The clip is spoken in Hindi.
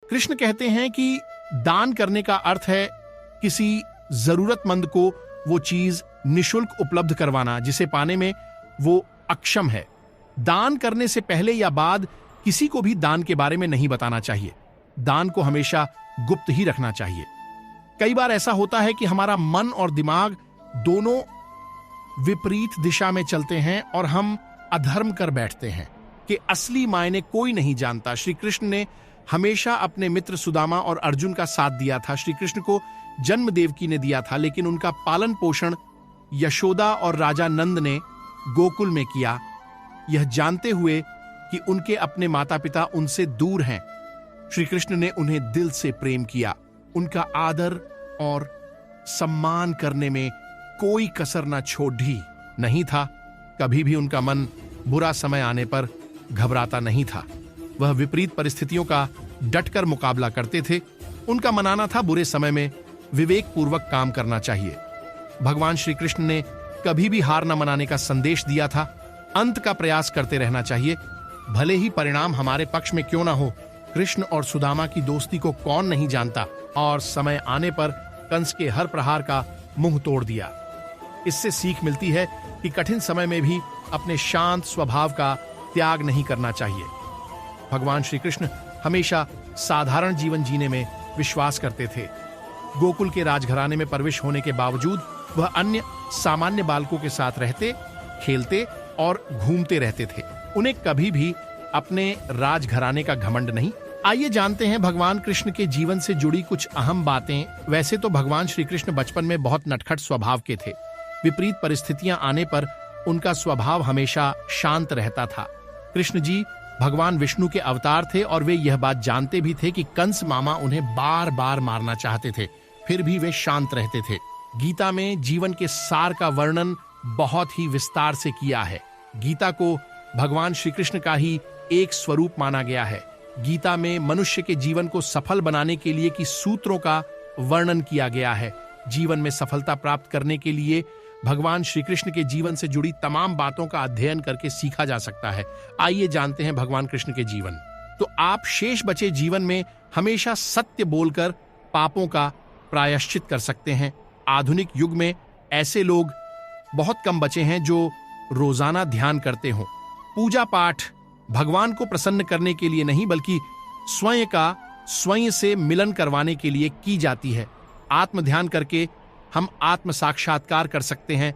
कृष्ण कहते हैं कि दान करने का अर्थ है किसी जरूरतमंद को वो चीज निशुल्क उपलब्ध करवाना जिसे पाने में वो अक्षम है। दान करने से पहले या बाद किसी को भी दान के बारे में नहीं बताना चाहिए। दान को हमेशा गुप्त ही रखना चाहिए। कई बार ऐसा होता है कि हमारा मन और दिमाग दोनों विपरीत दिशा में चलते हैं और हम अधर्म कर बैठते हैं कि असली मायने कोई नहीं जानता। श्री कृष्ण ने हमेशा अपने मित्र सुदामा और अर्जुन का साथ दिया था। श्री कृष्ण को जन्म देवकी ने दिया था, लेकिन उनका पालन पोषण यशोदा और राजा नंद ने गोकुल में किया, यह जानते हुए कि उनके अपने माता पिता उनसे दूर हैं। श्री कृष्ण ने उन्हें दिल से प्रेम किया। उनका आदर और सम्मान करने में कोई कसर न छोड़ी नहीं था। कभी भी उनका मन बुरा समय आने पर घबराता नहीं था। वह विपरीत परिस्थितियों का डटकर मुकाबला करते थे। उनका मनाना था बुरे समय में विवेक पूर्वक काम करना चाहिए। भगवान श्री कृष्ण ने कभी भी हार न मनाने का संदेश दिया था। अंत का प्रयास करते रहना चाहिए, भले ही परिणाम हमारे पक्ष में क्यों ना हो। कृष्ण और सुदामा की दोस्ती को कौन नहीं जानता, और समय आने पर कंस के हर प्रहार का मुंह तोड़ दिया। इससे सीख मिलती है कि कठिन समय में भी अपने शांत स्वभाव का त्याग नहीं करना चाहिए। भगवान श्री कृष्ण हमेशा साधारण जीवन जीने में विश्वास करते थे। गोकुल के राजघराने में प्रवेश होने के बावजूद वह अन्य सामान्य बालकों के साथ रहते, खेलते और घूमते रहते थे। उन्हें कभी भी अपने राजघराने का घमंड नहीं। आइए जानते हैं भगवान कृष्ण के जीवन से जुड़ी कुछ अहम बातें। वैसे तो भगवान श्री कृष्ण बचपन में बहुत नटखट स्वभाव के थे। विपरीत परिस्थितियां आने पर उनका स्वभाव हमेशा शांत रहता था। कृष्ण जी भगवान विष्णु के अवतार थे और वे यह बात जानते भी थे कि कंस मामा उन्हें बार बार मारना चाहते थे, फिर भी वे शांत रहते थे। गीता में जीवन के सार का वर्णन बहुत ही विस्तार से किया है। गीता को भगवान श्री कृष्ण का ही एक स्वरूप माना गया है। गीता में मनुष्य के जीवन को सफल बनाने के लिए की सूत्रों का वर्णन किया गया है। जीवन में सफलता प्राप्त करने के लिए भगवान श्री कृष्ण के जीवन से जुड़ी तमाम बातों का अध्ययन करके सीखा जा सकता है। आइए जानते हैं भगवान कृष्ण के जीवन। तो आप शेष बचे जीवन में हमेशा सत्य बोलकर पापों का प्रायश्चित कर सकते हैं। आधुनिक युग में ऐसे लोग बहुत कम बचे हैं जो रोजाना ध्यान करते हों। पूजा पाठ भगवान को प्रसन्न करने के लिए नहीं, बल्कि स्वयं से मिलन करवाने के लिए की जाती है। आत्म ध्यान करके हम आत्म साक्षात्कार कर सकते हैं।